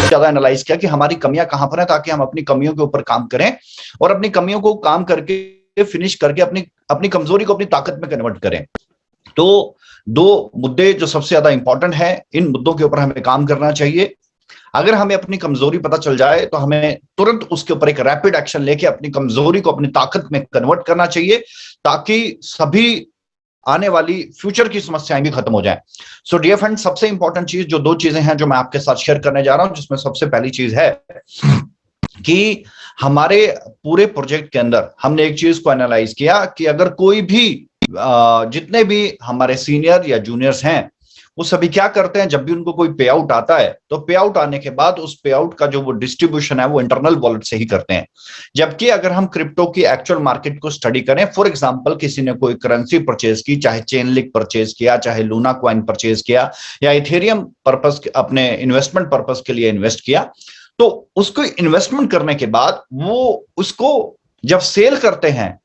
ज्यादा एनालाइज किया कि हमारी कमियां कहां पर है, ताकि हम अपनी कमियों के ऊपर काम करें और अपनी कमियों को काम करके फिनिश करके अपनी अपनी कमजोरी को अपनी ताकत में कन्वर्ट करें। तो दो मुद्दे जो सबसे ज्यादा इंपॉर्टेंट है, इन मुद्दों के ऊपर हमें काम करना चाहिए। अगर हमें अपनी कमजोरी पता चल जाए तो हमें तुरंत उसके ऊपर एक रैपिड एक्शन लेके अपनी कमजोरी को अपनी ताकत में कन्वर्ट करना चाहिए, ताकि सभी आने वाली फ्यूचर की समस्याएं भी खत्म हो जाएं। सो डियर फ्रेंड, सबसे इंपॉर्टेंट चीज जो दो चीजें हैं जो मैं आपके साथ शेयर करने जा रहा हूं, जिसमें सबसे पहली चीज है कि हमारे पूरे प्रोजेक्ट के अंदर हमने एक चीज को एनालाइज किया कि अगर कोई भी जितने भी हमारे सीनियर या जूनियर्स हैं वो सभी क्या करते हैं, जब भी उनको कोई पे आउट आता है तो पे आउट आने के बाद उस पे आउट का जो वो डिस्ट्रीब्यूशन है वो इंटरनल वॉलेट से ही करते हैं। जबकि अगर हम क्रिप्टो की एक्चुअल मार्केट को स्टडी करें, फॉर एग्जांपल किसी ने कोई करेंसी परचेज की, चाहे चेनलिंक परचेज किया, चाहे लूना कॉइन परचेज किया, या इथेरियम पर्पस अपने इन्वेस्टमेंट पर्पस के लिए इन्वेस्ट किया, तो उसको इन्वेस्टमेंट करने के बाद वो उसको जब सेल करते हैं,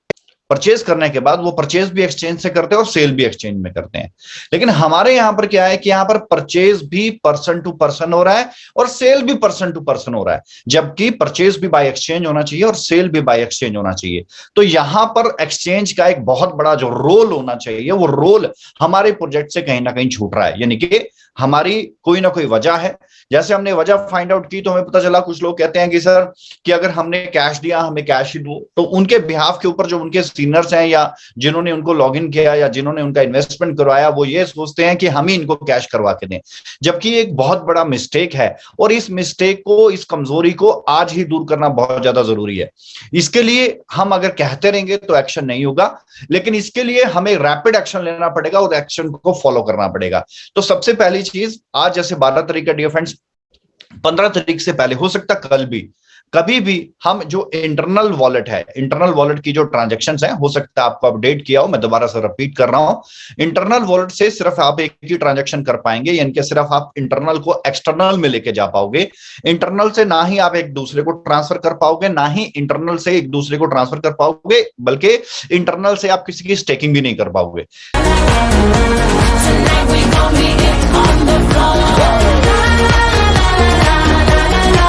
परचेज करने के बाद वो परचेज भी एक्सचेंज से करते हैं और सेल भी एक्सचेंज में करते हैं। लेकिन हमारे यहां पर क्या है कि यहां पर परचेज भी पर्सन टू पर्सन हो रहा है और सेल भी पर्सन टू पर्सन हो रहा है, जबकि परचेज भी बाय एक्सचेंज होना चाहिए और सेल भी बाय एक्सचेंज होना चाहिए। तो यहां पर एक्सचेंज का एक बहुत बड़ा जो रोल होना चाहिए, वो रोल हमारे प्रोजेक्ट से कहीं ना कहीं छूट रहा है। यानी कि हमारी कोई ना कोई वजह है। जैसे हमने वजह फाइंड आउट की तो हमें पता चला, कुछ लोग कहते हैं कि सर कि अगर हमने कैश दिया हमें कैश ही दो, तो उनके बिहाफ के ऊपर जो उनके सीनियर्स हैं या जिन्होंने उनको लॉगिन किया या जिन्होंने उनका इन्वेस्टमेंट करवाया, वो ये सोचते हैं कि हम ही इनको कैश करवा के दें, जबकि एक बहुत बड़ा मिस्टेक है। और इस मिस्टेक को, इस कमजोरी को आज ही दूर करना बहुत ज्यादा जरूरी है। इसके लिए हम अगर कहते रहेंगे तो एक्शन नहीं होगा, लेकिन इसके लिए हमें रैपिड एक्शन लेना पड़ेगा और एक्शन को फॉलो करना पड़ेगा। तो सबसे पहली चीज, आज जैसे 12 तारीख का डियर फ्रेंड्स, 15 तारीख से पहले हो सकता कल भी, कभी भी हम जो इंटरनल वॉलेट है, इंटरनल वॉलेट की जो ट्रांजैक्शंस हैं, हो सकता है आपको अपडेट किया हो, मैं दोबारा से रिपीट कर रहा हूं, इंटरनल वॉलेट से सिर्फ आप एक ही ट्रांजैक्शन कर पाएंगे, यानी कि सिर्फ आप इंटरनल को एक्सटर्नल में लेके जा पाओगे। इंटरनल से ना ही आप एक दूसरे को ट्रांसफर कर पाओगे, ना ही इंटरनल से एक दूसरे को ट्रांसफर कर पाओगे, बल्कि इंटरनल से आप किसी की स्टेकिंग भी नहीं कर पाओगे।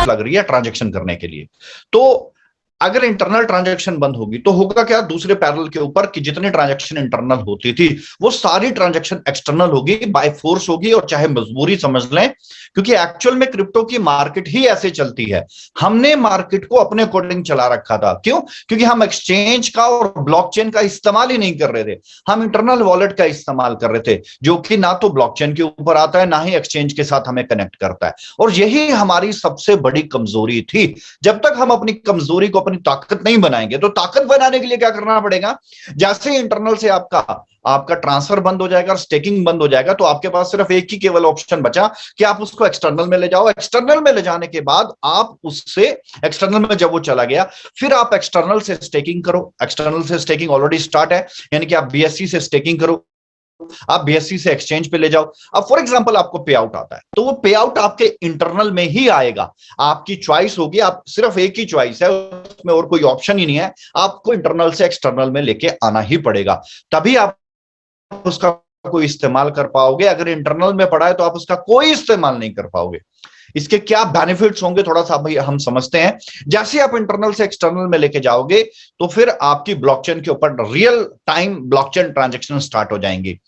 लग रही है ट्रांजैक्शन करने के लिए, तो अगर इंटरनल ट्रांजैक्शन बंद होगी तो होगा क्या, दूसरे पैरेलल के ऊपर कि जितनी ट्रांजैक्शन इंटरनल होती थी वो सारी ट्रांजैक्शन एक्सटर्नल होगी, बाय फोर्स होगी, और चाहे मजबूरी समझ लें, क्योंकि एक्चुअल में क्रिप्टो की मार्केट ही ऐसे चलती है। हमने मार्केट को अपने अकॉर्डिंग चला रखा था, क्यों? क्योंकि हम एक्सचेंज का और ब्लॉकचेन का इस्तेमाल ही नहीं कर रहे थे, हम इंटरनल वॉलेट का इस्तेमाल कर रहे थे, जो कि ना तो ब्लॉकचेन के ऊपर आता है, ना ही एक्सचेंज के साथ हमें कनेक्ट करता है। और यही हमारी सबसे बड़ी कमजोरी थी। जब तक हम अपनी कमजोरी को अपनी ताकत नहीं बनाएंगे, तो ताकत बनाने के लिए क्या करना पड़ेगा, जैसे इंटरनल से आपका ट्रांसफर बंद हो जाएगा और स्टेकिंग बंद हो जाएगा, तो आपके पास सिर्फ एक ही केवल ऑप्शन बचा कि आप उसको एक्सटर्नल में ले जाओ। एक्सटर्नल में ले जाने के बाद आप उससे, एक्सटर्नल में जब वो चला गया, फिर आप एक्सटर्नल से स्टेकिंग करो। एक्सटर्नल से स्टेकिंग ऑलरेडी स्टार्ट है, यानी कि आप बीएससी से स्टेकिंग करो, आप बीएससी से एक्सचेंज पे ले जाओ। अब फॉर एग्जांपल आपको पे आउट आता है, तो वो पे आउट आपके इंटरनल में ही आएगा, आपकी चॉइस होगी, आप सिर्फ एक ही चॉइस है, उसमें और कोई ऑप्शन ही नहीं है, आपको इंटरनल से एक्सटर्नल में लेके आना ही पड़ेगा, तभी आप उसका कोई इस्तेमाल कर पाओगे। अगर इंटरनल में पड़ा है तो आप उसका कोई इस्तेमाल नहीं कर पाओगे। इसके क्या बेनिफिट्स होंगे थोड़ा सा भाई हम समझते हैं। जैसे आप इंटरनल से एक्सटर्नल में लेके जाओगे तो फिर आपकी ब्लॉकचेन के ऊपर real time blockchain transaction start हो जाएंगी,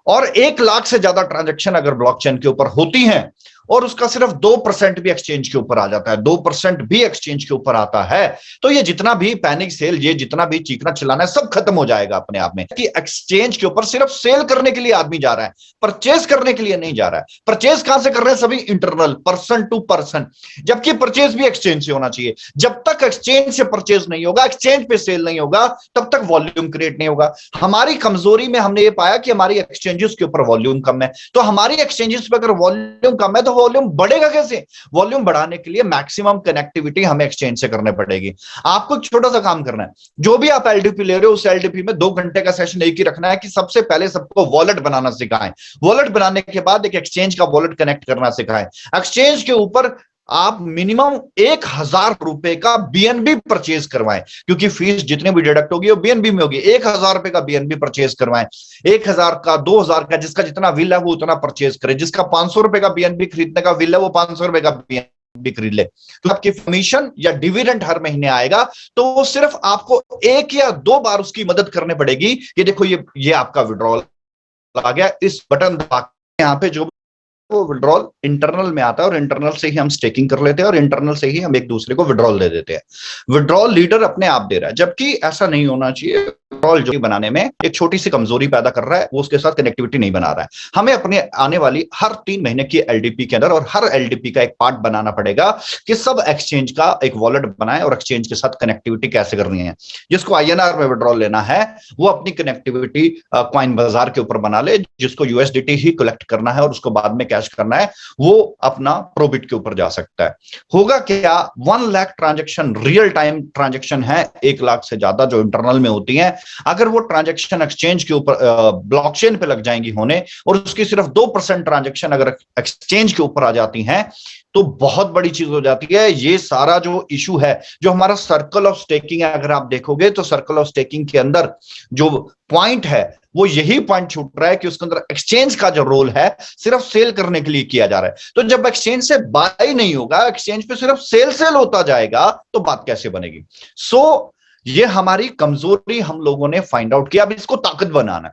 और 1 लाख से ज्यादा ट्रांजैक्शन अगर ब्लॉकचेन के ऊपर होती हैं और उसका सिर्फ 2% भी एक्सचेंज के ऊपर आ जाता है, 2% भी एक्सचेंज के ऊपर आता है, तो ये जितना भी पैनिक सेल, ये जितना भी चीखना चिल्लाना है, सब खत्म हो जाएगा अपने आप में। कि एक्सचेंज के ऊपर सिर्फ सेल करने के लिए आदमी जा रहा है, परचेज करने के लिए नहीं जा रहा है। परचेज कहां से कर रहे हैं? सभी इंटरनल, पर्सन टू पर्सन, जबकि परचेज भी एक्सचेंज से होना चाहिए। जब तक एक्सचेंज से परचेज नहीं होगा, एक्सचेंज पे सेल नहीं होगा, तब तक वॉल्यूम क्रिएट नहीं होगा। हमारी कमजोरी में हमने ये पाया कि हमारी एक्सचेंजेस के ऊपर वॉल्यूम कम है, तो हमारी एक्सचेंजेस पे अगर वॉल्यूम कम है तो वॉल्यूम बढ़ेगा कैसे? वॉल्यूम बढ़ाने के लिए मैक्सिमम कनेक्टिविटी हमें एक्सचेंज से करने पड़ेगी। आपको एक छोटा सा काम करना है, जो भी आप एलडीपी ले रहे हो उस एलडीपी में 2 घंटे का सेशन एक ही रखना है कि सबसे पहले सबको वॉलेट बनाना सिखाएं। वॉलेट बनाने के बाद एक एक्सचेंज का वॉलेट कनेक्ट करना सिखाएं। एक्सचेंज के ऊपर आप मिनिमम 1000 रुपए का बीएनबी परचेज करवाएं, क्योंकि फीस जितनी भी डिडक्ट होगी वो बीएनबी में होगी। 1000 रुपए का बीएनबी परचेज करवाएं, 1000 का, 2000 का, जिसका जितना विल है वो उतना परचेज करें। जिसका 500 रुपए का बीएनबी खरीदने का विल है वो 500 रुपए का बीएनबी भी खरीद ले, तो आपकी कमीशन या डिविडेंड हर महीने आएगा, तो वो सिर्फ आपको 1 या 2 बार उसकी मदद करने पड़ेगी। ये देखो, ये आपका विड्रॉल आ गया, इस बटन दबा के यहाँ पे जो वो विड्रॉल इंटरनल में आता है, और इंटरनल से ही हम स्टेकिंग कर लेते हैं, और इंटरनल से ही हम एक दूसरे को विड्रॉल दे देते हैं। विड्रॉल लीडर अपने आप दे रहा है, जबकि ऐसा नहीं होना चाहिए। विड्रॉल जो बनाने में एक छोटी सी कमजोरी पैदा कर रहा है, वो उसके साथ कनेक्टिविटी नहीं बना रहा है। हमें अपने आने वाली हर 3 महीने की एलडीपी के अंदर, और हर एलडीपी का एक पार्ट बनाना पड़ेगा कि सब एक्सचेंज का एक वॉलेट बनाए, और एक्सचेंज के साथ कनेक्टिविटी कैसे करनी है। जिसको आईएनआर में विड्रॉल लेना है, वो अपनी कनेक्टिविटी कॉइन बाजार के ऊपर बना ले। जिसको यूएसडीटी ही कलेक्ट करना है और उसको बाद में कैश करना है, वो अपना प्रोबिट के ऊपर जा सकता है। होगा क्या, 1 lakh transaction real time transaction है, 1 लाख से ज्यादा जो इंटरनल में होती है, अगर वो ट्रांजेक्शन एक्सचेंज के ऊपर ब्लॉकचेन पे लग जाएंगी होने, और उसकी सिर्फ 2% ट्रांजेक्शन अगर एक्सचेंज के ऊपर आ जाती हैं, तो बहुत बड़ी चीज हो जाती है। ये सारा जो इशू है, जो हमारा सर्कल ऑफ स्टेकिंग है, अगर आप देखोगे तो सर्कल ऑफ स्टेकिंग के अंदर जो पॉइंट है, वो यही पॉइंट छूट रहा है कि उसके अंदर एक्सचेंज का जो रोल है सिर्फ सेल करने के लिए किया जा रहा है। तो जब एक्सचेंज से बाय नहीं होगा, एक्सचेंज पे सिर्फ सेल होता जाएगा, तो बात कैसे बनेगी। ये हमारी कमजोरी हम लोगों ने फाइंड आउट किया। अब इसको ताकत बनाना है,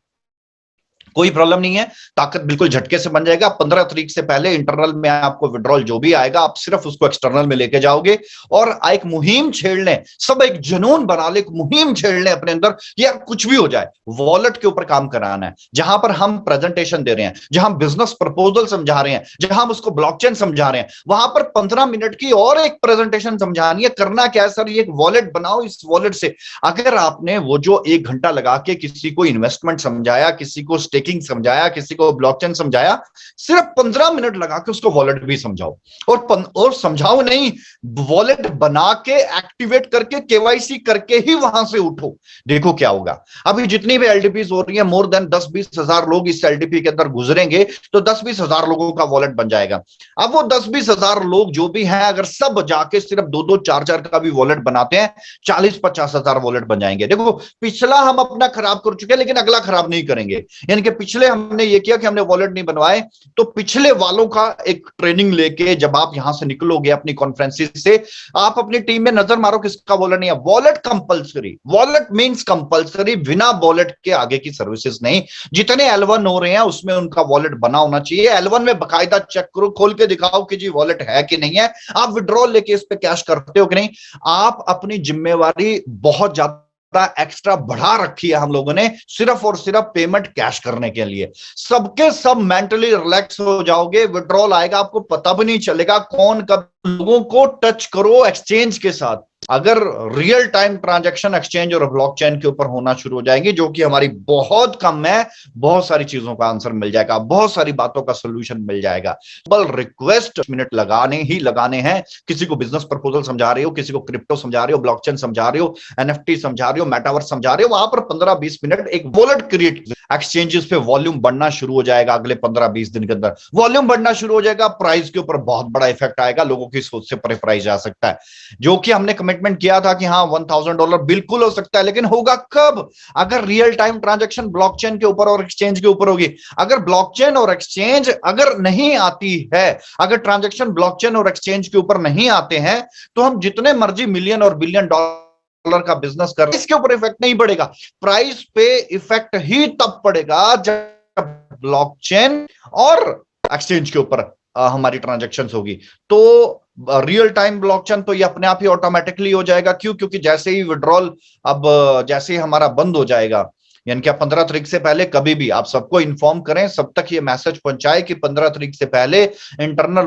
कोई प्रॉब्लम नहीं है, ताकत बिल्कुल झटके से बन जाएगा। 15 तारीख से पहले इंटरनल में आपको विड्रॉल जो भी आएगा, आप सिर्फ उसको एक्सटर्नल में लेके जाओगे, और एक मुहिम छेड़ लें, सब एक जुनून बना ले, एक मुहिम छेड़ लें अपने अंदर, या कुछ भी हो जाए, वॉलेट के ऊपर काम कराना है। जहां पर हम प्रेजेंटेशन दे रहे हैं, जहां हम बिजनेस प्रपोजल समझा रहे हैं, जहां हम उसको ब्लॉकचेन समझा रहे हैं, वहां पर 15 मिनट की और एक प्रेजेंटेशन समझानी है। करना क्या है सर, ये एक वॉलेट बनाओ, इस वॉलेट से अगर आपने वो जो 1 घंटा लगा के किसी को इन्वेस्टमेंट समझाया, किसी को स्टेकिंग समझाया, किसी को ब्लॉकचेन समझाया, सिर्फ 15 मिनट लगा के उसको वॉलेट भी समझाओ। और समझाओ नहीं, वॉलेट बना के एक्टिवेट करके केवाईसी करके ही वहां से उठो। देखो क्या होगा। अभी जितनी भी एलडीपीज हो रही है, मोर देन 10-20 हजार लोग इस एलडीपी के अंदर गुजरेंगे, तो 10-20 हजार लोगों का वॉलेट बन जाएगा। अब वो 10-20 हजार लोग जो भी हैं, अगर सब जाके सिर्फ 2-2, 4-4 का भी वॉलेट बनाते हैं, 40-50 हजार वॉलेट बन जाएंगे। देखो, पिछला हम अपना खराब कर चुके हैं, लेकिन अगला खराब नहीं करेंगे। यानी कि पिछले हमने ये किया कि हमने वॉलेट नहीं बनवाए, तो पिछले वालों का एक ट्रेनिंग लेके जब आप यहां से निकलोगे अपनी कॉन्फ्रेंसिस से, आप अपनी टीम में नजर मारो किसका वॉलेट नहीं है। Wallet compulsory, wallet means compulsory, बिना वॉलेट के आगे की सर्विसेज नहीं। जितने L1 हो रहे हैं उसमें उनका वॉलेट बना होना चाहिए। L1 में बकायदा चेक करो, खोल के दिखाओ कि जी वॉलेट है कि नहीं है, आप विड्रॉल लेके इस पे कैश करते हो कि नहीं। आप अपनी जिम्मेवारी बहुत ज्यादा एक्स्ट्रा बढ़ा रखी है हम लोगों ने, सिर्फ और सिर्फ पेमेंट कैश करने के लिए। सबके सब मेंटली रिलैक्स हो जाओगे, विड्रॉल आएगा, आपको पता भी नहीं चलेगा कौन कब। लोगों को टच करो एक्सचेंज के साथ। अगर रियल टाइम ट्रांजैक्शन एक्सचेंज और ब्लॉकचेन के ऊपर होना शुरू हो जाएंगे, जो कि हमारी बहुत कम है, बहुत सारी चीजों का आंसर मिल जाएगा, बहुत सारी बातों का सोल्यूशन मिल जाएगा। बल रिक्वेस्ट मिनट लगाने ही लगाने हैं। किसी को बिजनेस प्रपोजल समझा रहे हो, किसी को क्रिप्टो समझा रहे हो, ब्लॉकचेन समझा रहे हो, एनएफटी समझा रहे हो, मेटावर्स समझा रहे हो, वहां पर 15-20 मिनट एक वॉलेट क्रिएट, एक्सचेंजेस पे वॉल्यूम बढ़ना शुरू हो जाएगा। अगले 15-20 दिन के अंदर वॉल्यूम बढ़ना शुरू हो जाएगा, प्राइस के ऊपर बहुत बड़ा इफेक्ट आएगा, लोगों की सोच से परे प्राइस जा सकता है। जो कि हमने कमिटमेंट किया था कि हाँ $1000 बिल्कुल हो सकता है, लेकिन होगा कब, अगर रियल टाइम ट्रांजैक्शन ब्लॉकचेन के ऊपर और एक्सचेंज के ऊपर होगी। अगर ब्लॉकचेन और एक्सचेंज अगर नहीं आती है, अगर ट्रांजैक्शन ब्लॉकचेन और एक्सचेंज के ऊपर नहीं आते हैं, तो हम जितने मर्जी मिलियन और बिलियन डॉलर का बिजनेस कर, इसके ऊपर इफेक्ट नहीं पड़ेगा। प्राइस पे इफेक्ट ही तब पड़ेगा जब ब्लॉकचेन और एक्सचेंज के ऊपर हमारी ट्रांजैक्शंस होगी। तो रियल टाइम ब्लॉकचेन तो ये अपने आप ही ऑटोमेटिकली हो जाएगा। क्यों? क्योंकि जैसे ही विड्रॉल, अब जैसे ही हमारा बंद हो जाएगा, यानी कि 15 तारीख से पहले कभी भी आप सबको इन्फॉर्म करें, सब तक ये मैसेज पहुंचाए कि 15 तारीख से पहले इंटरनल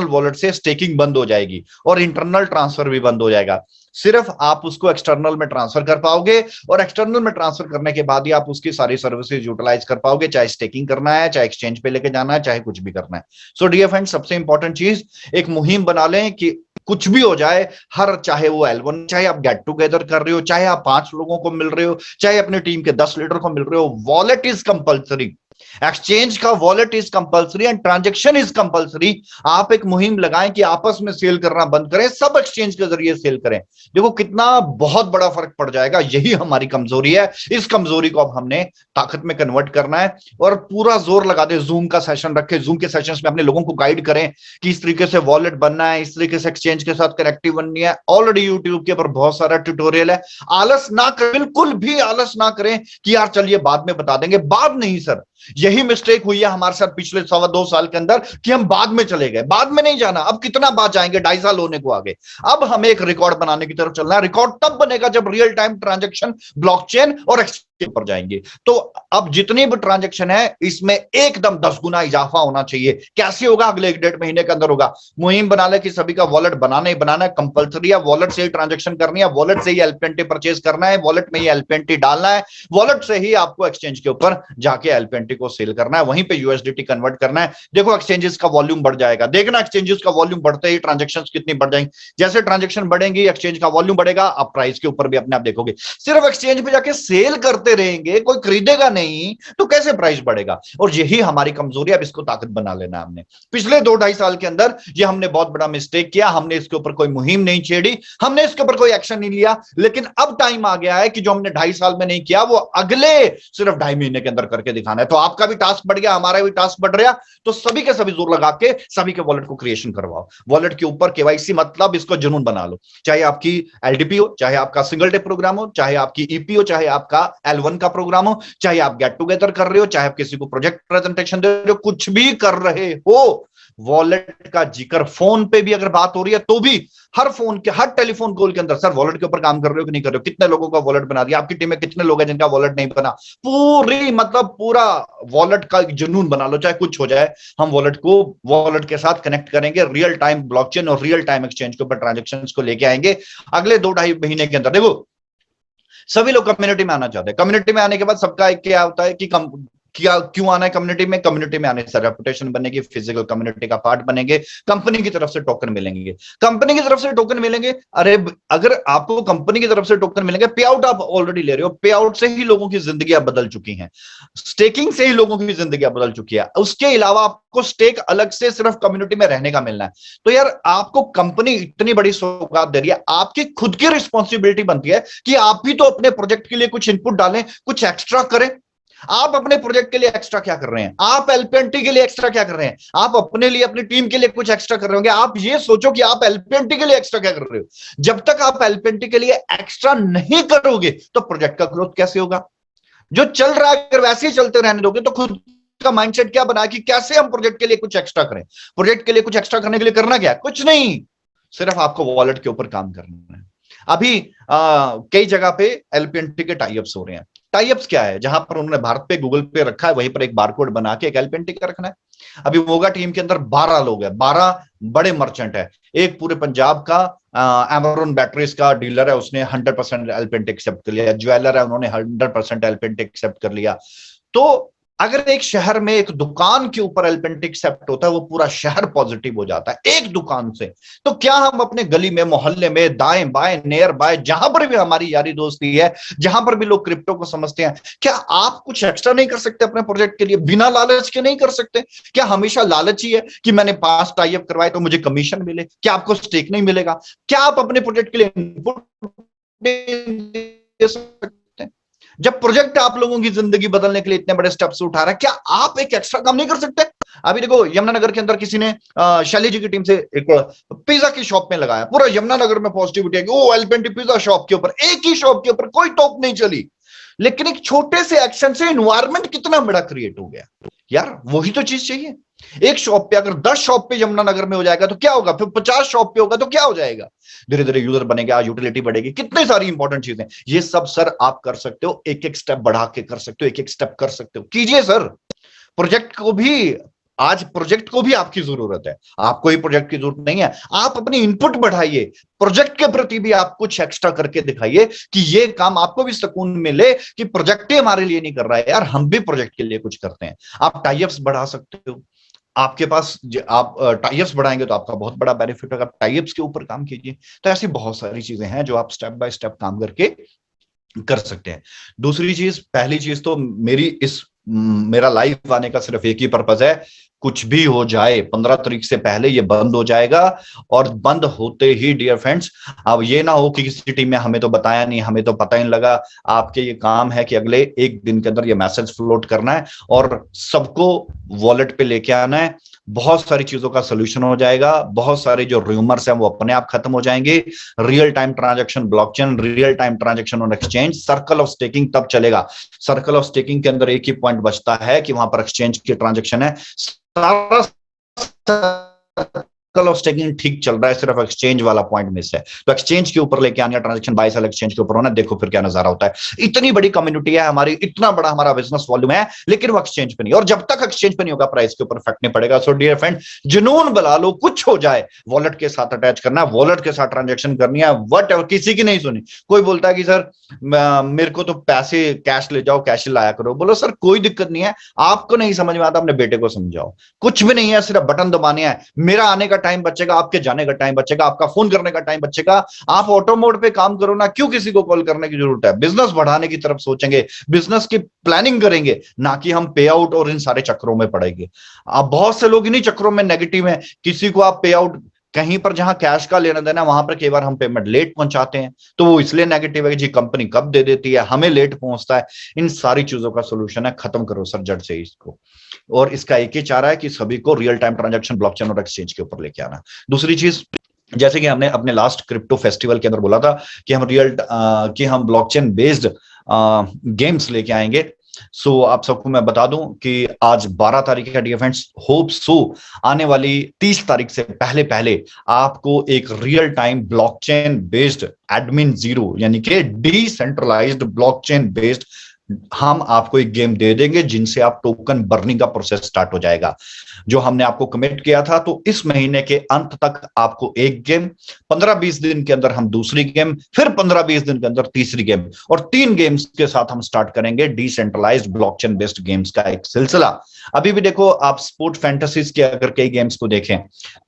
वॉलेट से स्टेकिंग बंद हो जाएगी और इंटरनल ट्रांसफर भी बंद हो जाएगा। सिर्फ आप उसको एक्सटर्नल में ट्रांसफर कर पाओगे, और एक्सटर्नल में ट्रांसफर करने के बाद ही आप उसकी सारी सर्विसेज यूटिलाइज कर पाओगे, चाहे स्टेकिंग करना है, चाहे एक्सचेंज पे लेके जाना है, चाहे कुछ भी करना है। सो डियर फ्रेंड्स, सबसे इंपॉर्टेंट चीज, एक मुहिम बना लें कि कुछ भी हो जाए, हर, चाहे वो L1, चाहे आप गेट टुगेदर कर रहे हो, चाहे आप 5 लोगों को मिल रहे हो, चाहे अपनी टीम के 10 लीडर को मिल रहे हो, वॉलेट इज कंपल्सरी। एक्सचेंज का wallet is compulsory and transaction is compulsory. आप एक मुहिम लगाएं कि आपस में सेल करना बंद करें, सब एक्सचेंज के जरिए सेल करें। देखो कितना बहुत बड़ा फर्क पड़ जाएगा। यही हमारी कमजोरी है, इस कमजोरी को अब हमने ताकत में कन्वर्ट करना है और पूरा जोर लगा दे। जूम का सेशन रखे, जूम के सेशंस में अपने लोगों को गाइड करें कि इस तरीके से वॉलेट बनना है, इस तरीके से एक्सचेंज के साथ कनेक्टिव बननी है। ऑलरेडी यूट्यूब के ऊपर बहुत सारा ट्यूटोरियल है। आलस ना करें, बिल्कुल भी आलस ना करें कि यार चलिए बाद में बता देंगे। बाद नहीं सर, यही मिस्टेक हुई है हमारे साथ पिछले 2.25 साल के अंदर कि हम बाद में चले गए। बाद में नहीं जाना, अब कितना बाद जाएंगे, 2.5 साल होने को आगे। अब हमें एक रिकॉर्ड बनाने की तरफ चलना है। रिकॉर्ड तब बनेगा जब रियल टाइम ट्रांजैक्शन ब्लॉकचेन और एक्सचेंज पर जाएंगे। तो अब जितनी भी ट्रांजैक्शन है इसमें एकदम 10 गुना इजाफा होना चाहिए। कैसे होगा? अगले 1.5 महीने के अंदर होगा। मुहिम बना ले कि सभी का वॉलेट बनाना ही बनाना है, कंपलसरी है। वॉलेट से ही ट्रांजैक्शन करनी है, वॉलेट से ही एलपीएनटी परचेज करना है, वॉलेट में ही एलपीएनटी डालना है, वॉलेट से ही आपको एक्सचेंज के ऊपर जाके एलपीएनटी को सेल करना है, वहीं पे यूएसडीटी कन्वर्ट करना है। देखो एक्सचेंजेस का वॉल्यूम बढ़ जाएगा। देखना एक्सचेंजेस का वॉल्यूम बढ़ते ही ट्रांजैक्शंस कितनी बढ़ जाएंगी। जैसे ट्रांजैक्शन बढ़ेंगी, एक्सचेंज का वॉल्यूम बढ़ेगा, आप प्राइस के ऊपर भी अपने आप देखोगे। सिर्फ एक्सचेंज पे जाके सेल करते रहेंगे, कोई खरीदेगा नहीं, तो कैसे प्राइस बढ़ेगा? और यही हमारी कमजोरी है। अब इसको ताकत बना लेना हमने। पिछले 2-2.5 साल के अंदर ये हमने बहुत बड़ा मिस्टेक किया। हमने इसके ऊपर कोई मुहिम नहीं छेड़ी, हमने इसके ऊपर कोई एक्शन नहीं लिया। लेकिन अब टाइम आ गया है कि जो हमने 2.5 साल में नहीं किया वो अगले सिर्फ 2.5 महीने के अंदर करके दिखाना है। तो आपका भी टास्क बढ़ गया, हमारा भी टास्क बढ़ रहा। तो सभी के सभी जोर लगा के सभी के वॉलेट को क्रिएशन करवाओ। वॉलेट के ऊपर केवाईसी, मतलब इसको जुनून बना लो। चाहे आपकी एलडीपी हो, चाहे आपका सिंगल डे प्रोग्राम हो, चाहे आपकी ईपी हो, चाहे आपका L1 का प्रोग्राम हो, चाहे आप गेट टुगेदर कर रहे हो, चाहे आप किसी को प्रोजेक्ट प्रेजेंटेशन दे रहे हो, कुछ भी कर रहे हो, वॉलेट का जिक्र फोन पे भी अगर बात हो रही है तो भी हर फोन के, हर टेलीफोन कॉल के अंदर, सर वॉलेट के ऊपर काम कर रहे हो कि नहीं कर रहे हो, कितने लोगों का वॉलेट बना दिया, आपकी टीम में कितने लोग हैं जिनका वॉलेट नहीं बना। पूरी मतलब पूरा वॉलेट का जुनून बना लो, चाहे कुछ हो जाए। हम वॉलेट को वॉलेट के साथ कनेक्ट करेंगे, रियल टाइम ब्लॉकचेन और रियल टाइम एक्सचेंज के ऊपर ट्रांजेक्शंस को लेके आएंगे अगले 2-2.5 महीने के अंदर। देखो सभी लोग कम्युनिटी में आना चाहते हैं। कम्युनिटी में आने के बाद सबका एक क्या होता है कि क्या क्यों आना है कम्युनिटी में? कम्युनिटी में आने से रेपुटेशन बनेगी, फिजिकल कम्युनिटी का पार्ट बनेंगे, कंपनी की तरफ से टोकन मिलेंगे। कंपनी की तरफ से टोकन मिलेंगे, अरे अगर आपको कंपनी की तरफ से टोकन मिलेंगे, पे आउट आप ऑलरेडी ले रहे हो, पे आउट से ही लोगों की जिंदगी बदल चुकी है, स्टेकिंग से ही लोगों की जिंदगी बदल चुकी है। उसके अलावा आपको स्टेक अलग से सिर्फ कम्युनिटी में रहने का मिलना है। तो यार आपको कंपनी इतनी बड़ी सौगात दे रही है, आपकी खुद की रिस्पॉन्सिबिलिटी बनती है कि आप भी तो अपने प्रोजेक्ट के लिए कुछ इनपुट डालें, कुछ एक्स्ट्रा करें। आप अपने प्रोजेक्ट के लिए एक्स्ट्रा क्या कर रहे हैं? आप एलपीएनटी के लिए एक्स्ट्रा क्या कर रहे हैं? आप अपने लिए, अपनी टीम के लिए कुछ एक्स्ट्रा कर रहे होंगे। आप ये सोचो कि आप एलपीएनटी के लिए एक्स्ट्रा क्या कर रहे हो। जब तक आप एलपीएनटी के लिए एक्स्ट्रा नहीं करोगे तो प्रोजेक्ट का ग्रोथ कैसे होगा? जो चल रहा है अगर वैसे ही चलते रहने दोगे तो खुद का माइंडसेट क्या बना कि कैसे हम प्रोजेक्ट के लिए कुछ एक्स्ट्रा करें। प्रोजेक्ट के लिए कुछ एक्स्ट्रा करने के लिए करना क्या? कुछ नहीं, सिर्फ आपको वॉलेट के ऊपर काम करना है। अभी कई जगह पे एलपीएनटी के टाइप्स हो रहे हैं। टाइप्स क्या है? जहां पर उन्होंने भारत पे गूगल पे रखा है, वहीं पर एक बारकोड बना के एक एलपीएनटी का रखना है। अभी वोगा टीम के अंदर 12 लोग हैं, 12 बड़े मर्चेंट है। एक पूरे पंजाब का एमरॉन बैटरीज का डीलर है, उसने 100% एलपीएनटी एक्सेप्ट कर लिया। ज्वेलर है, उन्होंने 100% एलपीएनटी एक्सेप्ट कर लिया। तो अगर एक शहर में एक दुकान के ऊपर एलपीएनटी एक्सेप्ट होता है, वो पूरा शहर पॉजिटिव हो जाता है एक दुकान से। तो क्या हम अपने गली में, मोहल्ले में, दाएं बाएं, नियर बाय, जहां पर भी हमारी यारी दोस्ती है, जहां पर भी लोग क्रिप्टो को समझते हैं, क्या आप कुछ एक्स्ट्रा नहीं कर सकते अपने प्रोजेक्ट के लिए? बिना लालच के नहीं कर सकते? क्या हमेशा लालच ही है कि मैंने 5 टाइप करवाए तो मुझे कमीशन मिले? क्या आपको स्टेक नहीं मिलेगा? क्या आप अपने प्रोजेक्ट के लिए इनपुट दे सकते? जब प्रोजेक्ट आप लोगों की जिंदगी बदलने के लिए इतने बड़े स्टेप्स उठा रहा है, क्या आप एक एक्स्ट्रा काम नहीं कर सकते? अभी देखो यमुनानगर के अंदर किसी ने शैली जी की टीम से एक पिज्जा की शॉप में लगाया, पूरा यमुनानगर में पॉजिटिविटी है कि ओ एलपीएनटी पिज्जा शॉप के ऊपर, एक ही शॉप के ऊपर, कोई टॉप नहीं चली। लेकिन एक छोटे से एक्शन से एनवायरमेंट कितना बड़ा क्रिएट हो गया। यार वही तो चीज चाहिए। एक शॉप पे अगर 10 शॉप पे यमुनानगर में हो जाएगा तो क्या होगा? फिर 50 शॉप पे होगा तो क्या हो जाएगा? धीरे धीरे यूजर बनेगा, यूटिलिटी बढ़ेगी, कितनी सारी इंपॉर्टेंट चीजें। ये सब सर आप कर सकते हो, एक एक स्टेप बढ़ा के कर सकते हो, एक एक स्टेप कर सकते हो, कीजिए सर। प्रोजेक्ट को भी, आज प्रोजेक्ट को भी आपकी जरूरत है, आपको ही प्रोजेक्ट की जरूरत नहीं है। आप अपनी इनपुट बढ़ाइए, प्रोजेक्ट के प्रति भी आप कुछ एक्स्ट्रा करके दिखाइए कि ये काम आपको भी सुकून मिले कि प्रोजेक्ट ही हमारे लिए नहीं कर रहा है यार, हम भी प्रोजेक्ट के लिए कुछ करते हैं। आप टाइप्स बढ़ा सकते हो, आपके पास आप टाइप्स बढ़ाएंगे तो आपका बहुत बड़ा बेनिफिट होगा। टाइप्स के ऊपर काम कीजिए। तो ऐसी बहुत सारी चीजें हैं जो आप स्टेप बाय स्टेप काम करके कर सकते हैं। दूसरी चीज, पहली चीज तो मेरी इस मेरा लाइव आने का सिर्फ एक ही पर्पज है, कुछ भी हो जाए 15 तारीख से पहले ये बंद हो जाएगा। और बंद होते ही डियर फ्रेंड्स, अब ये ना हो कि किसी टीम में हमें तो बताया नहीं, हमें तो पता ही नहीं लगा। आपके ये काम है कि अगले एक दिन के अंदर ये मैसेज फ्लोट करना है और सबको वॉलेट पे लेके आना है। बहुत सारी चीजों का सोल्यूशन हो जाएगा, बहुत सारे जो रूमर्स हैं वो अपने आप खत्म हो जाएंगे। Real time transaction blockchain, real time transaction on exchange, circle of staking तब चलेगा। सर्कल ऑफ स्टेकिंग के अंदर एक ही पॉइंट बचता है कि वहां पर एक्सचेंज की ट्रांजैक्शन है, सारा सर्कल ऑफ स्टेकिंग ठीक चल रहा है, सिर्फ एक्सचेंज वाला पॉइंट मिस है। तो एक्सचेंज के ऊपर लेके आने, ट्रांजैक्शन बाय सेल एक्सचेंज के ऊपर होना, देखो फिर क्या नजारा होता है। इतनी बड़ी कम्युनिटी है हमारी, इतना बड़ा हमारा बिजनेस वॉल्यूम है, लेकिन वो एक्सचेंज पे नहीं। और जब तक एक्सचेंज पे नहीं होगा, प्राइस के ऊपर इफेक्ट नहीं पड़ेगा। सो डियर फ्रेंड, जुनून बुला लो, कुछ हो जाए, वॉलेट के साथ अटैच करना है, वॉलेट के साथ ट्रांजेक्शन करनी है, वट एवर। किसी की नहीं सुनी। कोई बोलता है कि सर मेरे को तो पैसे कैश ले जाओ, कैश लाया करो। बोलो सर कोई दिक्कत नहीं है, आपको नहीं समझ में आता अपने बेटे को समझाओ। कुछ भी नहीं है, सिर्फ बटन दबाने हैं। मेरा आने का टाइम बचेगा, आपके जाने का टाइम बचेगा, आपका फोन करने का टाइम बचेगा। आप ऑटो मोड पे काम करो ना, क्यों किसी को कॉल करने की जरूरत है। बिजनेस बढ़ाने की तरफ सोचेंगे, बिजनेस की प्लानिंग करेंगे, ना कि हम पे आउट और इन सारे चक्रों में पड़ेंगे। अब बहुत से लोग इन्हीं चक्रों में नेगेटिव हैं। किसी को आप पे आउट, कहीं पर जहां कैश का लेना देना, वहां पर कई बार हम पेमेंट लेट पहुंचाते हैं, तो वो इसलिए नेगेटिव है कि जी कंपनी कब दे देती है, हमें लेट पहुंचता है। इन सारी चीजों का सोल्यूशन है, खत्म करो सर जड़ से इसको। और इसका एक ही चारा है कि सभी को रियल टाइम ट्रांजैक्शन ब्लॉकचेन और एक्सचेंज के ऊपर लेके आना। दूसरी चीज, जैसे कि हमने अपने लास्ट क्रिप्टो फेस्टिवल के अंदर बोला था कि हम ब्लॉकचेन बेस्ड गेम्स लेके आएंगे। सो आप सबको मैं बता दूं कि आज 12 तारीख है डियर फ्रेंड्स। होप सो आने वाली 30 तारीख से पहले पहले आपको एक real time blockchain based admin zero, यानी कि डिसेंट्रलाइज्ड ब्लॉकचेन बेस्ड, हम आपको एक गेम दे देंगे जिनसे आप टोकन बर्निंग का प्रोसेस स्टार्ट हो जाएगा, जो हमने आपको कमिट किया था। तो इस महीने के अंत तक आपको एक गेम, 15-20 दिन के अंदर हम दूसरी गेम, फिर 15-20 दिन के अंदर तीसरी गेम, और 3 गेम्स के साथ हम स्टार्ट करेंगे डिसेंट्रलाइज्ड ब्लॉकचेन बेस्ड गेम्स का एक सिलसिला। अभी भी देखो, आप स्पोर्ट फैंटेसीज के अगर कई गेम्स को देखें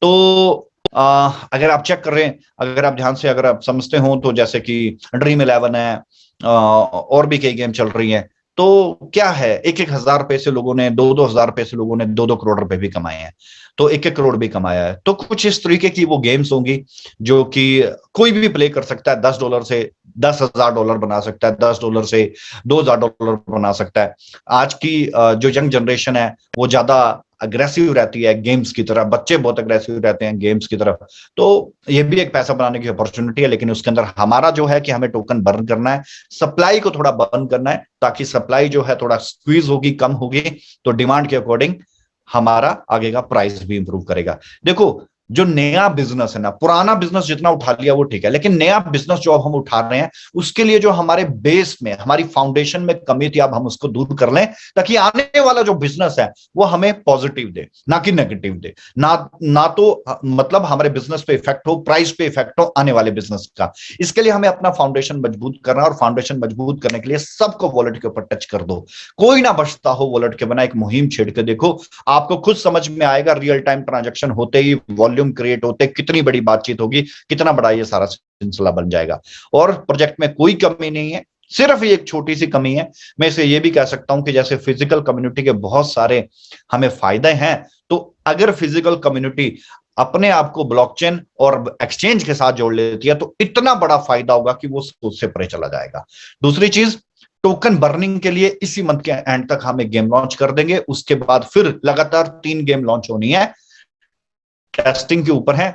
तो अगर आप चेक कर रहे हैं, अगर आप ध्यान से अगर आप समझते हो, तो जैसे कि ड्रीम 11 है, और भी कई गेम चल रही हैं। तो क्या है, 1,000 रुपए से लोगों ने, 2,000 रुपए से लोगों ने 2-2 करोड़ रुपए भी कमाए हैं, तो 1-1 करोड़ भी कमाया है। तो कुछ इस तरीके की वो गेम्स होंगी जो कि कोई भी प्ले कर सकता है। $10 से $10,000 बना सकता है, $10 से $2,000 बना सकता है। आज की जो यंग जनरेशन है वो ज्यादा अग्रेसिव रहती है गेम्स की तरफ, बच्चे बहुत अग्रेसिव रहते हैं गेम्स की तरफ। तो ये भी एक पैसा बनाने की अपॉर्चुनिटी है, लेकिन उसके अंदर हमारा जो है कि हमें टोकन बर्न करना है, सप्लाई को थोड़ा बर्न करना है, ताकि सप्लाई जो है थोड़ा स्क्वीज होगी, कम होगी, तो डिमांड के अकॉर्डिंग हमारा आगे का प्राइस भी इंप्रूव करेगा। देखो, जो नया बिजनेस है ना, पुराना बिजनेस जितना उठा लिया वो ठीक है, लेकिन नया बिजनेस जो अब हम उठा रहे हैं उसके लिए जो हमारे बेस में, हमारी फाउंडेशन में कमी थी, अब हम उसको दूर कर लें, ताकि आने वाला जो बिजनेस है वो हमें पॉजिटिव दे, ना कि नेगेटिव दे। ना तो मतलब हमारे बिजनेस पे इफेक्ट हो, प्राइस पे इफेक्ट हो आने वाले बिजनेस का। इसके लिए हमें अपना फाउंडेशन मजबूत करना है, और फाउंडेशन मजबूत करने के लिए सबको वॉलेट के ऊपर टच कर दो, कोई ना बचता हो वॉलेट के बिना। एक मुहिम छेड़ के देखो, आपको खुद समझ में आएगा। रियल टाइम ट्रांजैक्शन होते ही, वॉल्यूम क्रिएट होते, कितनी बड़ी बातचीत होगी, कितना बड़ा ये सारा सिलसिला बन जाएगा। और प्रोजेक्ट में कोई कमी नहीं है, सिर्फ एक छोटी सी कमी है। मैं इसे ये भी कह सकता हूं कि जैसे फिजिकल कम्युनिटी के बहुत सारे हमें फायदे हैं, तो अगर फिजिकल कम्युनिटी अपने आप को ब्लॉकचेन और एक्सचेंज के साथ जोड़ लेती है, तो इतना बड़ा फायदा होगा कि वो सोच से परे चला जाएगा। दूसरी चीज, टोकन बर्निंग के लिए इसी मंथ के एंड तक हम एक गेम लॉन्च कर देंगे। उसके बाद फिर लगातार 3 गेम लॉन्च होनी है, टेस्टिंग के ऊपर है,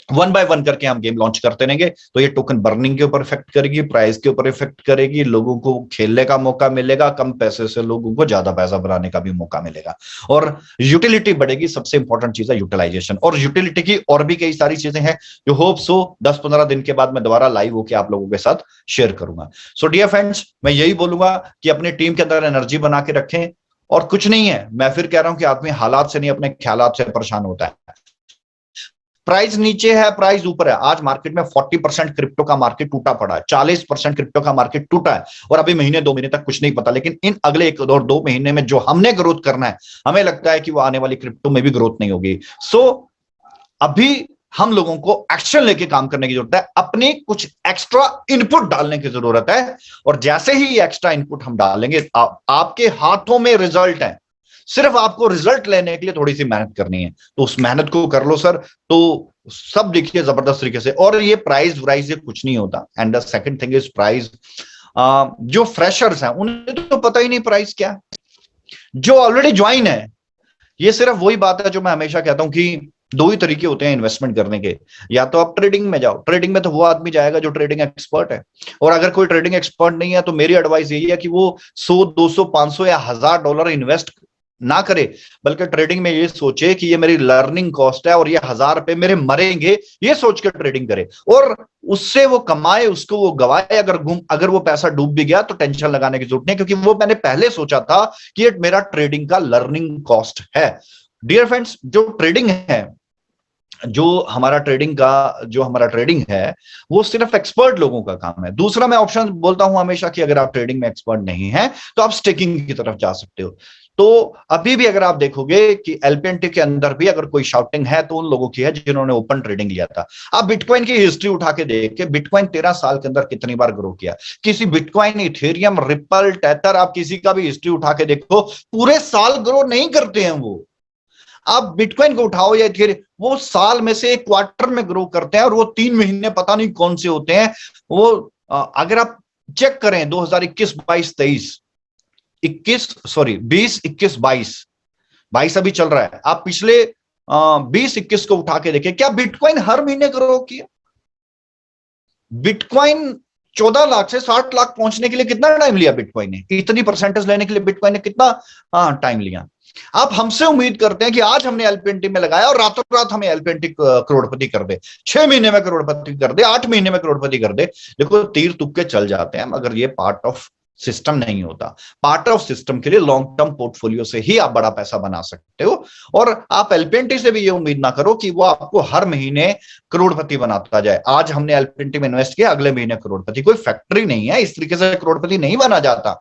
1 बाय 1 करके हम गेम लॉन्च करते रहेंगे। तो ये टोकन बर्निंग के ऊपर इफेक्ट करेगी, प्राइस के ऊपर इफेक्ट करेगी, लोगों को खेलने का मौका मिलेगा, कम पैसे से लोगों को ज्यादा पैसा बनाने का भी मौका मिलेगा, और यूटिलिटी बढ़ेगी। सबसे इंपॉर्टेंट चीज है यूटिलाइजेशन, और यूटिलिटी की और भी कई सारी चीजें हैं जो होप सो 10-15 दिन के बाद मैं दोबारा लाइव होकर आप लोगों के साथ शेयर करूंगा। सो डियर फ्रेंड्स, मैं यही बोलूंगा कि अपनी टीम के अंदर एनर्जी बना के रखें, और कुछ नहीं है, मैं फिर कह रहा हूं कि आदमी हालात से नहीं, अपने ख्यालात से परेशान होता है। प्राइस नीचे है, प्राइस ऊपर है। आज मार्केट में 40% क्रिप्टो का मार्केट टूटा पड़ा है, 40% क्रिप्टो का मार्केट टूटा है, और अभी महीने 2 महीने तक कुछ नहीं पता। लेकिन इन अगले 1 और 2 महीने में जो हमने ग्रोथ करना है, हमें लगता है कि वो आने वाली क्रिप्टो में भी ग्रोथ नहीं होगी। सो अभी हम लोगों को एक्शन लेके काम करने की जरूरत है, अपनी कुछ एक्स्ट्रा इनपुट डालने की जरूरत है। और जैसे ही एक्स्ट्रा इनपुट हम डालेंगे, आपके हाथों में रिजल्ट है, सिर्फ आपको रिजल्ट लेने के लिए थोड़ी सी मेहनत करनी है, तो उस मेहनत को कर लो सर, तो सब देखिए जबरदस्त तरीके से। और ये प्राइस वाइज ये कुछ नहीं होता। And the second thing is price. जो फ्रेशर्स हैं उन्हें तो पता ही नहीं प्राइस क्या है। जो ऑलरेडी ज्वाइन है, ये सिर्फ वही बात है जो मैं हमेशा कहता हूं कि दो ही तरीके होते हैं इन्वेस्टमेंट करने के। या तो आप ट्रेडिंग में जाओ, ट्रेडिंग में तो वो आदमी जाएगा जो ट्रेडिंग एक्सपर्ट है। और अगर कोई ट्रेडिंग एक्सपर्ट नहीं है तो मेरी एडवाइस यही है कि वो 100, 200, 500 या $1000 इन्वेस्ट ना करे, बल्कि ट्रेडिंग में ये सोचे कि ये मेरी लर्निंग कॉस्ट है और ये $1000 मेरे मरेंगे, ये सोच के ट्रेडिंग करे। और उससे वो कमाए, उसको वो गवाए। अगर वो पैसा डूब भी गया तो टेंशन लगाने की जरूरत नहीं, क्योंकि वो मैंने पहले सोचा था कि ये मेरा ट्रेडिंग का लर्निंग कॉस्ट है। डियर फ्रेंड्स, जो ट्रेडिंग है, जो हमारा ट्रेडिंग है, वो सिर्फ एक्सपर्ट लोगों का काम है। दूसरा मैं ऑप्शन बोलता हूं हमेशा कि अगर आप ट्रेडिंग में एक्सपर्ट नहीं है तो आप स्टेकिंग की तरफ जा सकते हो। तो अभी भी अगर आप देखोगे कि एलपीएनटी के अंदर भी अगर कोई शार्टिंग है तो उन लोगों की है जिन्होंने ओपन ट्रेडिंग लिया था। आप बिटकॉइन की हिस्ट्री उठा के देख के, बिटकॉइन 13 साल के अंदर कितनी बार ग्रो किया। किसी बिटकॉइन, इथेरियम, रिपल, टेथर, आप किसी का भी हिस्ट्री उठा के देखो, पूरे साल ग्रो नहीं करते हैं वो। आप बिटकॉइन को उठाओ या इथेरियम, वो साल में से एक क्वार्टर में ग्रो करते हैं, और वो 3 महीने पता नहीं कौन से होते हैं वो। अगर आप चेक करें 2021, 22, 23, 20, 21, 22 अभी चल रहा है, आप पिछले 20, 21 को उठा के देखें, क्या बिटकॉइन हर महीने ग्रो किया? बिटकॉइन 14 लाख से 60 लाख पहुंचने के लिए कितना टाइम लिया बिटकॉइन ने? इतनी परसेंटेज लेने के लिए बिटकॉइन ने कितना टाइम लिया? आप हमसे उम्मीद करते हैं कि आज हमने एलपीएनटी में लगाया और रातों रात हमें एलपीएनटी करोड़पति कर दे, 6 महीने में करोड़पति कर दे, 8 महीने में करोड़पति कर दे। देखो, तीर तुक्के चल जाते हैं, मगर ये पार्ट ऑफ सिस्टम नहीं होता। पार्ट ऑफ सिस्टम के लिए लॉन्ग टर्म पोर्टफोलियो से ही आप बड़ा पैसा बना सकते हो। और आप एलपीएनटी से भी ये उम्मीद ना करो कि वो आपको हर महीने करोड़पति बनाता जाए। आज हमने एलपीएनटी में इन्वेस्ट किया, अगले महीने करोड़पति। कोई फैक्ट्री नहीं है, इस तरीके से करोड़पति नहीं बना जाता।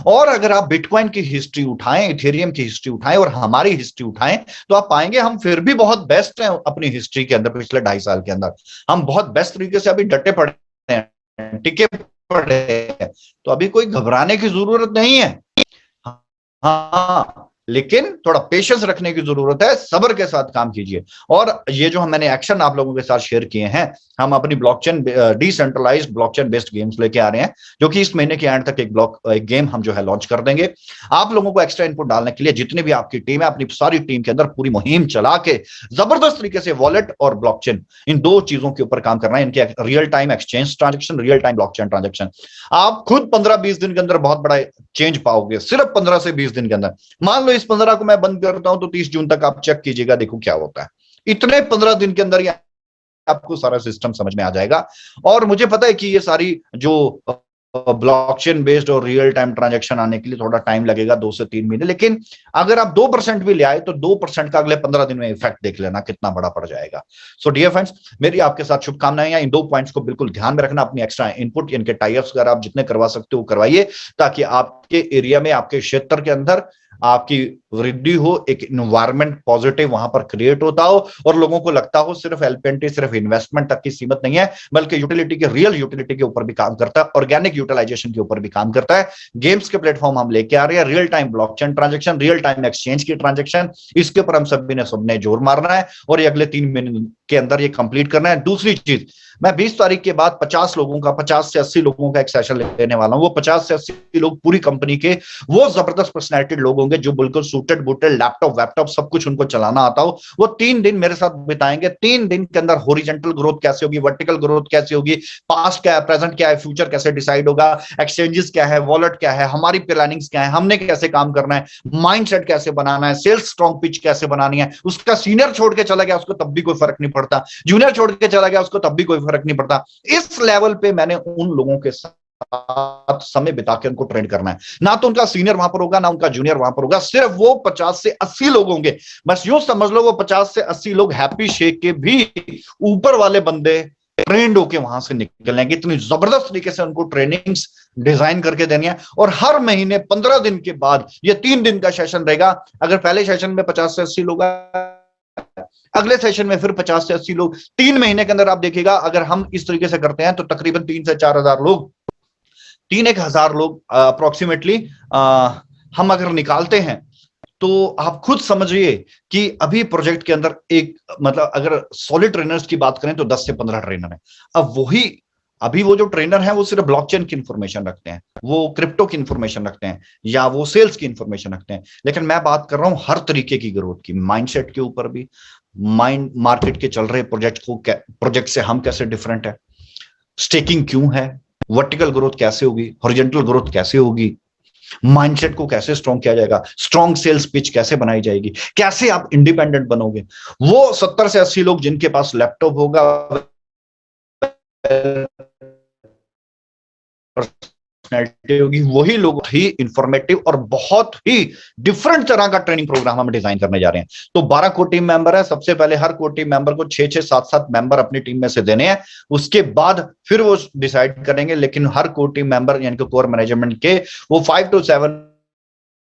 और अगर आप बिटकॉइन की हिस्ट्री उठाएं, इथेरियम की हिस्ट्री उठाएं और हमारी हिस्ट्री उठाएं, तो आप पाएंगे हम फिर भी बहुत बेस्ट हैं अपनी हिस्ट्री के अंदर। पिछले 2.5 साल के अंदर हम बहुत बेस्ट तरीके से अभी डटे पड़े हैं, टिके पड़े हैं। तो अभी कोई घबराने की जरूरत नहीं है। हाँ, लेकिन थोड़ा पेशेंस रखने की जरूरत है, सब्र के साथ काम कीजिए। और ये जो मैंने एक्शन आप लोगों के साथ शेयर किए हैं, हम अपनी blockchain, decentralised blockchain based games लेके आ रहे हैं, जो कि इस महीने के एंड तक एक गेम हम जो है लॉन्च कर देंगे। आप लोगों को एक्स्ट्रा इनपुट डालने के लिए जितनी भी आपकी टीम है, अपनी सारी टीम के अंदर पूरी मुहिम चला के जबरदस्त तरीके से वॉलेट और ब्लॉकचेन, इन 2 चीजों के ऊपर काम करना है। इनके real time exchange transaction, real time blockchain transaction. आप खुद 15-20 दिन के अंदर बहुत बड़ा चेंज पाओगे, सिर्फ 15 से 20 दिन के अंदर। मान लो इस 15 को मैं बंद करता हूं तो 30 जून तक आप चेक कीजिएगा, देखो क्या होता है। इतने 15 दिन के अंदर ही आपको सारा सिस्टम समझ में आ जाएगा। और मुझे पता है कि ये सारी जो ब्लॉकचेन बेस्ड और रियल टाइम ट्रांजैक्शन आने के लिए थोड़ा टाइम लगेगा, 2 से 3 महीने। लेकिन अगर आप 2% भी ले आए तो 2% का अगले 15 दिन में इफेक्ट देख लेना कितना बड़ा पड़ जाएगा। सो डियर फ्रेंड्स, मेरी आपके साथ शुभकामनाएं हैं। इन 2 पॉइंट्स को बिल्कुल ध्यान में रखना। अपनी एक्स्ट्रा इनपुट, इनके टाइप्स अगर आप जितने करवा सकते हो करवाइए, ताकि आपके एरिया में, आपके क्षेत्र के अंदर आपकी वृद्धि हो, एक इन्वायरमेंट पॉजिटिव वहां पर क्रिएट होता हो, और लोगों को लगता हो सिर्फ एलपीएनटी सिर्फ इन्वेस्टमेंट तक की सीमित नहीं है, बल्कि यूटिलिटी के, रियल यूटिलिटी के ऊपर भी काम करता है, ऑर्गेनिक यूटिलाइजेशन के ऊपर भी काम करता है। गेम्स के प्लेटफॉर्म हम लेके आ रहे हैं, real time blockchain transaction, real time exchange की ट्रांजेक्शन, इसके ऊपर हम सबने जोर मारना है और ये अगले 3 महीने के अंदर ये कंप्लीट करना है। दूसरी चीज, मैं 20 तारीख के बाद 50 से 80 लोगों का एक सेशन लेने वाला हूं। वो 50 से 80 लोग पूरी कंपनी के वो जबरदस्त पर्सनैलिटी लोग होंगे जो बिल्कुल सूटेड बूटेड, लैपटॉप वैपटॉप सब कुछ उनको चलाना आता हो। वो 3 दिन मेरे साथ बिताएंगे। 3 दिन के अंदर हॉरिजॉन्टल ग्रोथ कैसे होगी, वर्टिकल ग्रोथ कैसे होगी, पास्ट क्या है, प्रेजेंट क्या है, फ्यूचर कैसे डिसाइड होगा, एक्सचेंजेस क्या है, वॉलेट क्या है, हमारी प्लानिंग्स क्या है, हमने कैसे काम करना है, माइंडसेट कैसे बनाना है, सेल्स स्ट्रॉन्ग पिच कैसे बनानी है। उसका सीनियर छोड़ के चला गया उसको तब भी कोई फर्क नहीं पड़ता, जूनियर छोड़ के चला गया उसको तब भी कोई फर्क नहीं पड़ता। इस लेवल पे मैंने उन लोगों के साथ समय बिता के उनको ट्रेन करना है। ना तो उनका सीनियर वहां पर होगा, ना उनका जूनियर वहां पर होगा, सिर्फ वो 50 से 80 लोग होंगे। बस यूं समझ लो वो 50 से 80 लोग हैप्पी शेख के भी ऊपर वाले बंदे ट्रेंड होके वहां से निकलेंगे। इतनी जबरदस्त तरीके से उनको ट्रेनिंग्स डिजाइन करके देनी है। और हर महीने 15 दिन के बाद ये 3 दिन का सेशन रहेगा। अगर पहले सेशन में 50 से 80 लोग अगले सेशन में फिर 50 से 80 लोग, 3 महीने के अंदर आप देखिएगा अगर हम इस तरीके से करते हैं तो तकरीबन 3 से 4 हजार लोग, 3-1 हजार लोग अप्रोक्सीमेटली हम अगर निकालते हैं तो आप खुद समझिए कि अभी प्रोजेक्ट के अंदर एक मतलब अगर सॉलिड ट्रेनर्स की बात करें तो 10 से 15 ट्रेनर हैं। अब वही अभी वो जो ट्रेनर हैं वो सिर्फ ब्लॉकचेन की इंफॉर्मेशन रखते हैं, वो क्रिप्टो की इंफॉर्मेशन रखते हैं या वो सेल्स की इंफॉर्मेशन रखते हैं, लेकिन मैं बात कर रहा हूं हर तरीके की ग्रोथ की, माइंडसेट के ऊपर भी, माइंड मार्केट के चल रहे प्रोजेक्ट से हम कैसे डिफरेंट है, स्टेकिंग क्यों है, वर्टिकल ग्रोथ कैसे होगी, हॉरिजॉन्टल ग्रोथ कैसे होगी, माइंडसेट को कैसे स्ट्रॉन्ग किया जाएगा, स्ट्रॉन्ग सेल्स पिच कैसे बनाई जाएगी, कैसे आप इंडिपेंडेंट बनोगे। वो 70 से 80 लोग जिनके पास लैपटॉप होगा, पर्सनैलिटी होगी, वही लोग ही इंफॉर्मेटिव और बहुत ही डिफरेंट तरह का ट्रेनिंग प्रोग्राम हम डिजाइन करने जा रहे हैं। तो 12 कोर टीम मेंबर है, सबसे पहले हर कोर टीम मेंबर को 6-6, 7-7 मेंबर अपनी टीम में से देने हैं, उसके बाद फिर वो डिसाइड करेंगे, लेकिन हर कोर टीम मेंबर यानी कि कोर मैनेजमेंट के वो 5 to 7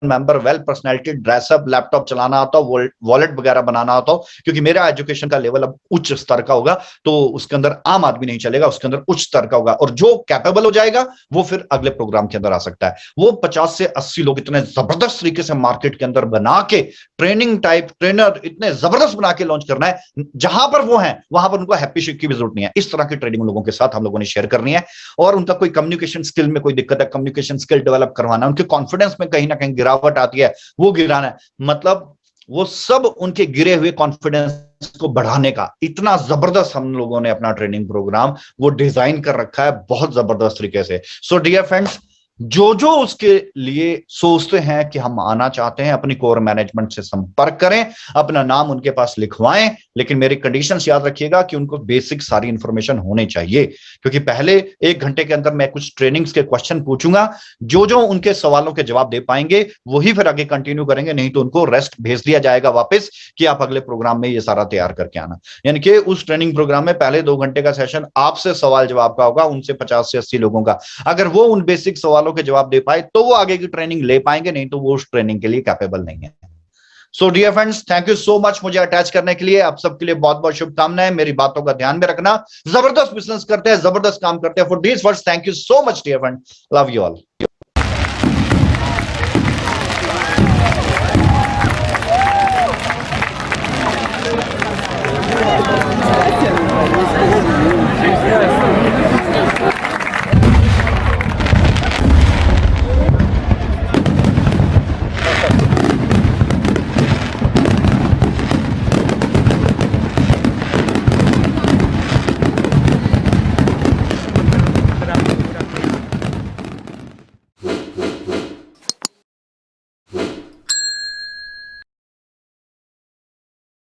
member well personality, dress up, laptop चलाना आता हो, वॉलेट वगैरह बनाना आता हो, क्योंकि मेरा एजुकेशन का लेवल अब उच्च स्तर का होगा, तो उसके अंदर आम आदमी नहीं चलेगा, उसके अंदर उच्च स्तर का होगा, और जो कैपेबल हो जाएगा वो फिर अगले प्रोग्राम के अंदर आ सकता है। वो 50 से 80 लोग इतने जबरदस्त तरीके से मार्केट के अंदर बना के, ट्रेनिंग टाइप ट्रेनर इतने जबरदस्त बना के लॉन्च करना है, जहां पर वो है वहां पर उनको हैप्पी शिप की भी जरूरत नहीं है। इस तरह की ट्रेनिंग लोगों के साथ हम लोगों ने शेयर करनी है, और उनका कोई कम्युनिकेशन स्किल में कोई दिक्कत है, कम्युनिकेशन स्किल डेवलप करवाना, उनके कॉन्फिडेंस में कहीं ना कहीं गिरावट आती है, वो गिराना है, मतलब वो सब उनके गिरे हुए कॉन्फिडेंस को बढ़ाने का इतना जबरदस्त हम लोगों ने अपना ट्रेनिंग प्रोग्राम वो डिजाइन कर रखा है, बहुत जबरदस्त तरीके से। सो डियर फ्रेंड्स, जो उसके लिए सोचते हैं कि हम आना चाहते हैं, अपनी कोर मैनेजमेंट से संपर्क करें, अपना नाम उनके पास लिखवाएं, लेकिन मेरी कंडीशंस याद रखिएगा कि उनको बेसिक सारी इंफॉर्मेशन होनी चाहिए, क्योंकि पहले 1 घंटे के अंदर मैं कुछ ट्रेनिंग्स के क्वेश्चन पूछूंगा, जो उनके सवालों के जवाब दे पाएंगे वही फिर आगे कंटिन्यू करेंगे, नहीं तो उनको रेस्ट भेज दिया जाएगा वापस कि आप अगले प्रोग्राम में ये सारा तैयार करके आना। यानी कि उस ट्रेनिंग प्रोग्राम में पहले 2 घंटे का सेशन आपसे सवाल जवाब का होगा, उनसे 50 से 80 लोगों का। अगर वो उन बेसिक सवालों के जवाब दे पाए तो वो आगे की ट्रेनिंग ले पाएंगे, नहीं तो वो उस ट्रेनिंग के लिए कैपेबल नहीं है। So dear friends, thank you so much मुझे अटैच करने के लिए। आप सबके लिए बहुत बहुत शुभकामनाएं, मेरी बातों का ध्यान में रखना। जबरदस्त बिजनेस करते हैं, जबरदस्त काम करते हैं। For this words, thank you so much dear friend, love you all.